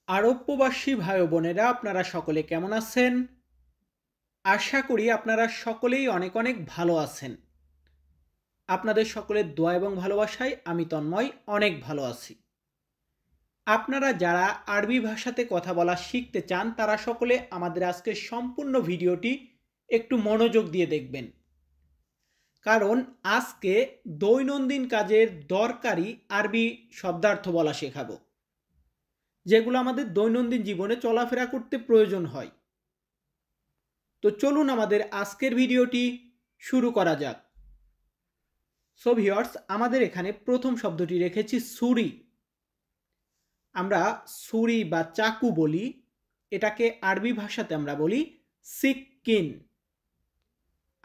আরব প্রবাসী ভাই ও বোনেরা আপনারা সকলে কেমন আছেন? আশা করি আপনারা সকলেই অনেক অনেক ভালো আছেন। আপনাদের সকলের দোয়া এবং ভালোবাসায় আমি তন্ময় অনেক ভালো আছি। আপনারা যারা আরবি ভাষাতে কথা বলা শিখতে চান তারা সকলে আমাদের আজকের সম্পূর্ণ ভিডিওটি একটু মনোযোগ দিয়ে দেখবেন। কারণ আজকে দৈনন্দিন কাজের দরকারি আরবি শব্দার্থ বলা শেখাবো, যেগুলো আমাদের দৈনন্দিন জীবনে চলাফেরা করতে প্রয়োজন হয়। তো চলুন আমাদের আজকের ভিডিওটি শুরু করা যাক। সো ভিউয়ার্স, আমাদের এখানে প্রথম শব্দটি রেখেছি ছুরি। আমরা ছুরি বা চাকু বলি, এটাকে আরবি ভাষাতে আমরা বলি সিক্কিন।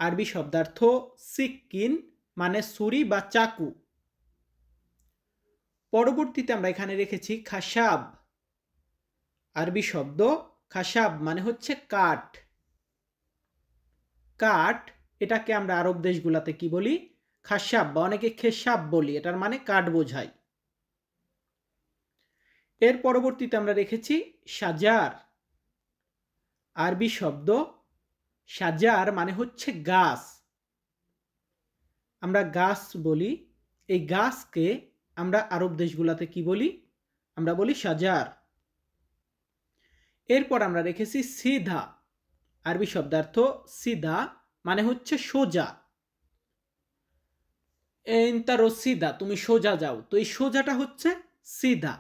আরবি শব্দার্থ সিক্কিন মানে ছুরি বা চাকু। পরবর্তীতে আমরা এখানে রেখেছি খাসাব। আরবি শব্দ খাসাব মানে হচ্ছে কাঠ। কাঠ, এটাকে আমরা আরব দেশগুলোতে কি বলি? খাসাব বা অনেকে খেসাব বলি, এটার মানে কাঠ বোঝায়। এর পরবর্তীতে আমরা রেখেছি সাজার। আরবি শব্দ সাজার মানে হচ্ছে গাছ। আমরা গাছ বলি, এই গাছকে আমরা আরব দেশগুলোতে কি বলি? আমরা বলি সাজার। এরপর আমরা রেখেছি সিধা। আরবি শব্দার্থ সিধা মানে হচ্ছে সোজা। এন্তারো সিধা, তুমি সোজা যাও। তো এই সোজাটা হচ্ছে সিধা।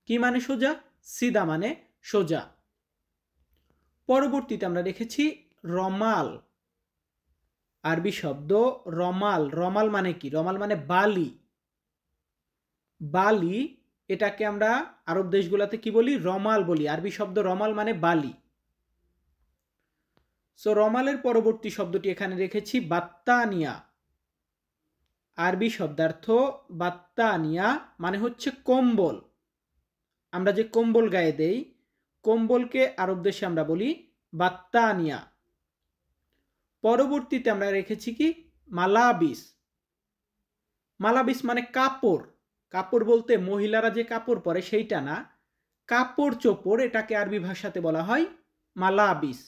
কি মানে সোজা? সিধা মানে সোজা। পরবর্তীতে আমরা রেখেছি রমাল। আরবি শব্দ রমাল। রমাল মানে কি? রমাল মানে বালি। বালি, এটাকে আমরা আরব দেশগুলোতে কি বলি? রমাল বলি। আরবি শব্দ রমাল মানে বালি। সো রমালের পরবর্তী শব্দটি এখানে রেখেছি বাত্তানিয়া। আরবি শব্দার্থ বাত্তানিয়া মানে হচ্ছে কম্বল। আমরা যে কম্বল গায়ে দেই, কম্বলকে আরব দেশে আমরা বলি বাত্তানিয়া। পরবর্তীতে আমরা রেখেছি কি? মালাবিস। মালাবিস মানে কাপড়। কাপড় বলতে মহিলারা যে কাপড় পরে সেইটা না, কাপড় চোপড়, এটাকে আরবি ভাষাতে বলা হয় মালাবিস।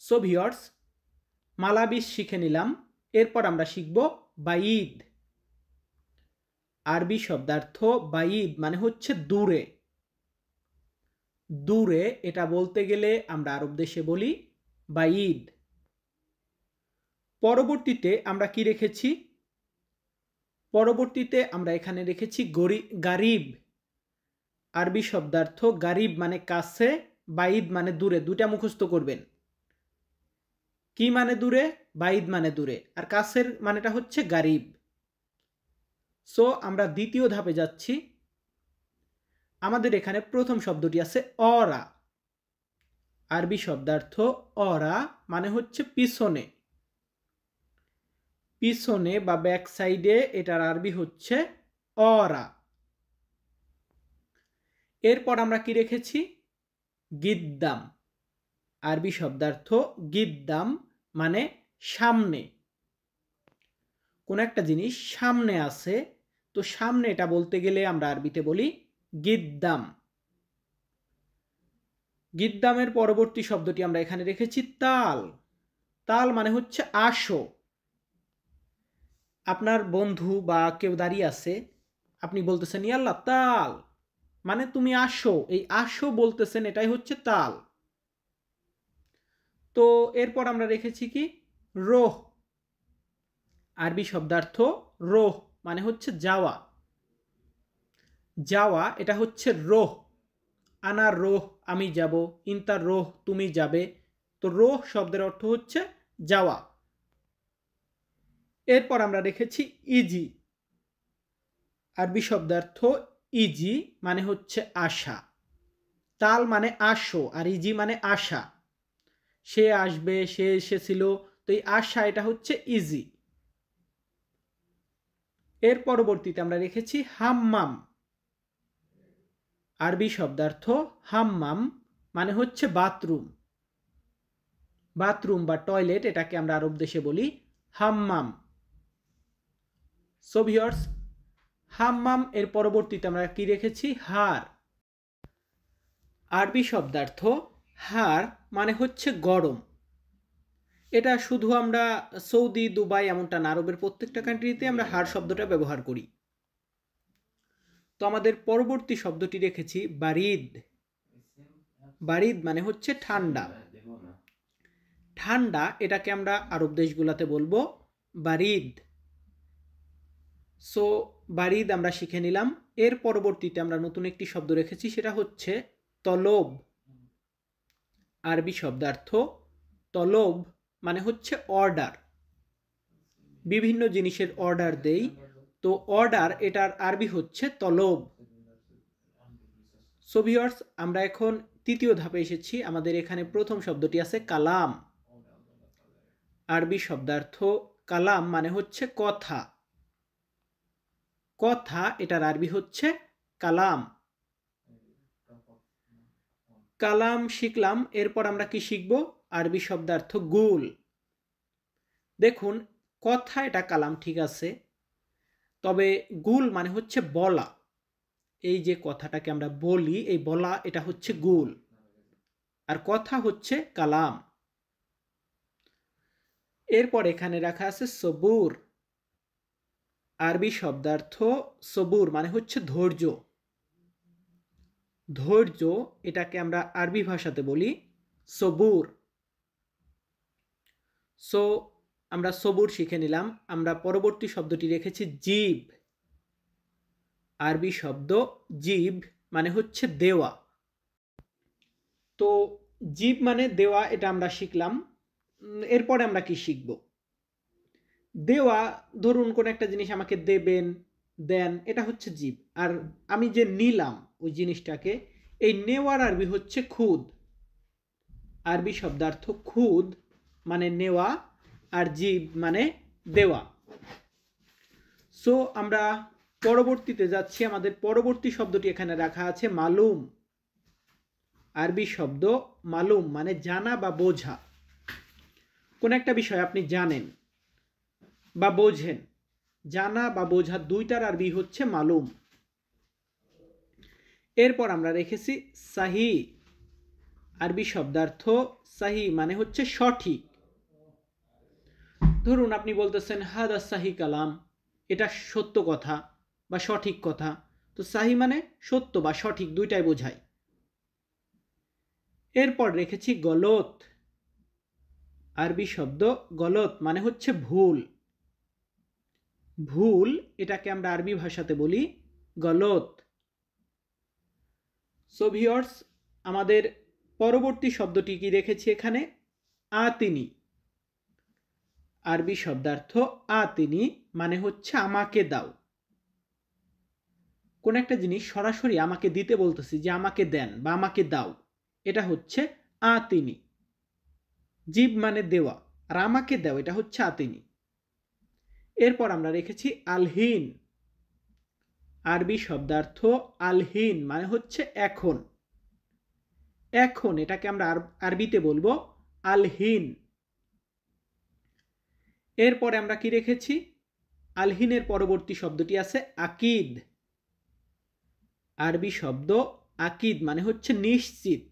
সো ভিউয়ার্স, মালাবিস শিখে নিলাম। এরপর আমরা শিখব বাইদ। আরবি শব্দার্থ বাইদ মানে হচ্ছে দূরে। দূরে, এটা বলতে গেলে আমরা আরব দেশে বলি বাইদ। পরবর্তীতে আমরা কি রেখেছি? পরবর্তীতে আমরা এখানে রেখেছি গারিব। আরবি শব্দার্থ গারিব মানে কাছে, বাইদ মানে দূরে। দুটা মুখস্থ করবেন। কি মানে দূরে? বাইদ মানে দূরে। আর কাছের মানেটা হচ্ছে গারিব। সো আমরা দ্বিতীয় ধাপে যাচ্ছি। আমাদের এখানে প্রথম শব্দটি আছে অরা। আরবি শব্দার্থ অরা মানে হচ্ছে পিছনে। পিছনে বা ব্যাক সাইডে, এটার আরবি হচ্ছে অরা। এরপর আমরা কি রেখেছি? গিদ্দাম। আরবি শব্দার্থ গিদ্দাম মানে সামনে। কোন একটা জিনিস সামনে আছে, তো সামনে এটা বলতে গেলে আমরা আরবিতে বলি গিদ্দাম। গিদ্দামের পরবর্তী শব্দটি আমরা এখানে রেখেছি তাল। তাল মানে হচ্ছে আসো। আপনার বন্ধু বা কেউ দাঁড়িয়ে আছে, আপনি বলতেছেন ইয়াল্লা তাল, মানে তুমি আসো। এই আসো বলতেছেন, এটাই হচ্ছে তাল। তো এরপর আমরা রেখেছি কি? রোহ। আরবি শব্দার্থ রোহ মানে হচ্ছে যাওয়া। যাওয়া, এটা হচ্ছে রোহ। আনা রোহ, আমি যাব। ইনতা রোহ, তুমি যাবে। তো রোহ শব্দের অর্থ হচ্ছে যাওয়া। এরপর আমরা রেখেছি ইজি। আরবি শব্দার্থ ইজি মানে হচ্ছে আশা। তাল মানে আসো, আর ইজি মানে আশা। সে আসবে, সে এসেছিল, তো এই আশা, এটা হচ্ছে ইজি। এর পরবর্তীতে আমরা রেখেছি হাম্মাম। আরবি শব্দার্থ হাম্মাম মানে হচ্ছে বাথরুম। বাথরুম বা টয়লেট, এটাকে আমরা আরব দেশে বলি হাম্মাম। সো ভিউয়ার্স, হাম্মাম এর পরবর্তীতে আমরা কি রেখেছি? হার। আরবি শব্দার্থ হার মানে হচ্ছে গরম। এটা শুধু আমরা সৌদি, দুবাই এমনটা না, আরবের প্রত্যেকটা কান্ট্রিতে আমরা হার শব্দটা ব্যবহার করি। তো আমাদের পরবর্তী শব্দটি রেখেছি বারিদ। বারিদ মানে হচ্ছে ঠান্ডা। ঠান্ডা এটাকে আমরা আরব দেশগুলোতে বলবো বারিদ। সো বারিদ আমরা শিখে নিলাম। এর পরবর্তীতে আমরা নতুন একটি শব্দ রেখেছি, সেটা হচ্ছে তলব। আরবি শব্দার্থ তলব মানে হচ্ছে অর্ডার। বিভিন্ন জিনিসের অর্ডার দেই, তো অর্ডার এটার আরবি হচ্ছে তলব। সো ভিউয়ার্স, আমরা এখন তৃতীয় ধাপে এসেছি। আমাদের এখানে প্রথম শব্দটি আছে কালাম। আরবি শব্দার্থ কালাম মানে হচ্ছে কথা। কথা এটার আরবি হচ্ছে কালাম। কালাম শিখলাম। এরপর আমরা কি শিখব? আরবি শব্দার্থ গুল। দেখুন, কথা এটা কালাম ঠিক আছে, তবে গুল মানে হচ্ছে বলা। এই যে কথাটাকে আমরা বলি, এই বলা এটা হচ্ছে গুল, আর কথা হচ্ছে কালাম। এরপর এখানে রাখা আছে সবুর। আরবি শব্দার্থ সবুর মানে হচ্ছে ধৈর্য। ধৈর্য এটাকে আমরা আরবি ভাষাতে বলি সবুর। সো আমরা সবুর শিখে নিলাম। আমরা পরবর্তী শব্দটি রেখেছি জিব। আরবি শব্দ জিব মানে হচ্ছে দেওয়া। তো জিব মানে দেওয়া, এটা আমরা শিখলাম। এরপরে আমরা কি শিখব? দেওয়া, ধরুন কোন একটা জিনিস আমাকে দেবেন, দেন, এটা হচ্ছে জিব। আর আমি যে নিলাম ওই জিনিসটাকে, এই নেওয়ার আরবি হচ্ছে খুদ। আরবি শব্দার্থ খুদ মানে নেওয়া, আর জিব মানে দেওয়া। সো আমরা পরবর্তীতে যাচ্ছি। আমাদের পরবর্তী শব্দটি এখানে রাখা আছে মালুম। আরবি শব্দ মালুম মানে জানা বা বোঝা। কোন একটা বিষয় আপনি জানেন বা বোঝেন, জানা বা বোঝা দুইটার আরবি হচ্ছে মালুম। এরপর আমরা রেখেছি সাহি। আরবি শব্দার্থ সাহি মানে হচ্ছে সঠিক। ধরুন আপনি বলতেছেন হাদা সাহি কালাম, এটা সত্য কথা বা সঠিক কথা। তো সাহি মানে সত্য বা সঠিক, দুইটাই বোঝায়। এরপর রেখেছি গলত। আরবি শব্দ গলত মানে হচ্ছে ভুল। ভুল এটাকে আমরা আরবি ভাষাতে বলি গলত। সো ভিউয়ার্স, আমাদের পরবর্তী শব্দটি কি রেখেছি এখানে? আতিনি। আরবি শব্দার্থ আতিনি মানে হচ্ছে আমাকে দাও। কোন একটা জিনিস সরাসরি আমাকে দিতে বলতেছি, যে আমাকে দেন বা আমাকে দাও, এটা হচ্ছে আতিনি। জিব মানে দেওয়া, আর আমাকে দাও এটা হচ্ছে আতিনি। এরপর আমরা রেখেছি আলহিন। আরবি শব্দার্থ আলহিন মানে হচ্ছে এখন। এখন এটাকে আমরা আরবিতে বলবো আলহিন। এরপরে আমরা কি রেখেছি? আলহিনের পরবর্তী শব্দটি আছে আকিদ। আরবি শব্দ আকিদ মানে হচ্ছে নিশ্চিত।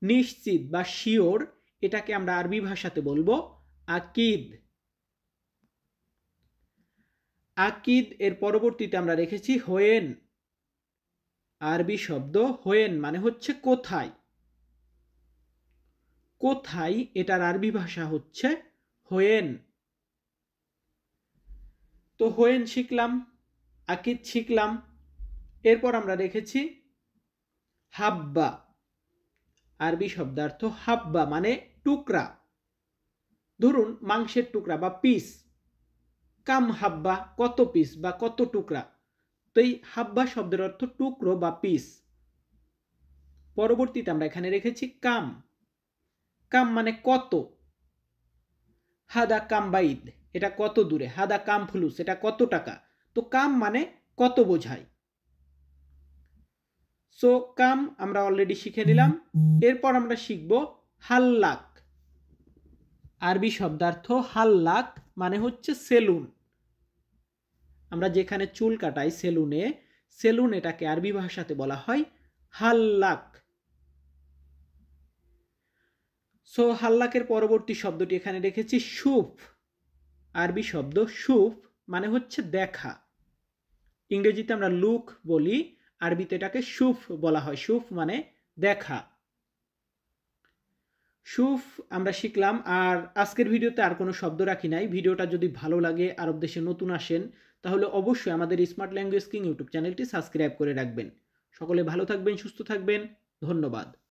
নিশ্চিত বা শিওর, এটাকে আমরা আরবি ভাষাতে বলবো আকিদ। আকিদ এর পরবর্তীতে আমরা রেখেছি হোয়েন। আরবি শব্দ হোয়েন মানে হচ্ছে কোথায়। কোথায় এটার আরবি ভাষা হচ্ছে হোয়েন। তো হোয়েন শিখলাম, আকিদ শিখলাম। এরপর আমরা রেখেছি হাব্বা। আরবি শব্দার্থ হাব্বা মানে টুকরা। ধরুন মাংসের টুকরা বা পিস, কাম হাব্বা কত পিস বা কত টুকরা। তো এই হাব্বা শব্দের অর্থ টুকরো বা পিস। পরবর্তীতে আমরা এখানে রেখেছি কাম। কাম মানে কত। হাদা কাম বাইদ, এটা কত দূরে। হাদা কাম ফুলুস, এটা কত টাকা। তো কাম মানে কত বোঝায়। সো কাম আমরা অলরেডি শিখে নিলাম। এরপর আমরা শিখব হাল্লাক। আরবি শব্দার্থ হাল্লাক মানে হচ্ছে সেলুন। আমরা যেখানে চুল কাটাই সেলুনে, সেলুন এটাকে আরবি ভাষাতে বলা হয় হাল্লাক। সো হাল্লাকের পরবর্তী শব্দটি এখানে রেখেছি শুফ। আরবি শব্দ শুফ মানে হচ্ছে দেখা। ইংরেজিতে আমরা লুক বলি, আরবিতে এটাকে শুফ বলা হয়। শুফ মানে দেখা। শুফ আমরা শিখলাম। আর আজকের ভিডিওতে আর কোনো শব্দ রাখি নাই। ভিডিওটা যদি ভালো লাগে, আরব দেশে নতুন আসেন, তাহলে অবশ্যই আমাদের স্মার্ট ল্যাঙ্গুয়েজ কিং ইউটিউব চ্যানেলটি সাবস্ক্রাইব করে রাখবেন। সকলে ভালো থাকবেন, সুস্থ থাকবেন। ধন্যবাদ।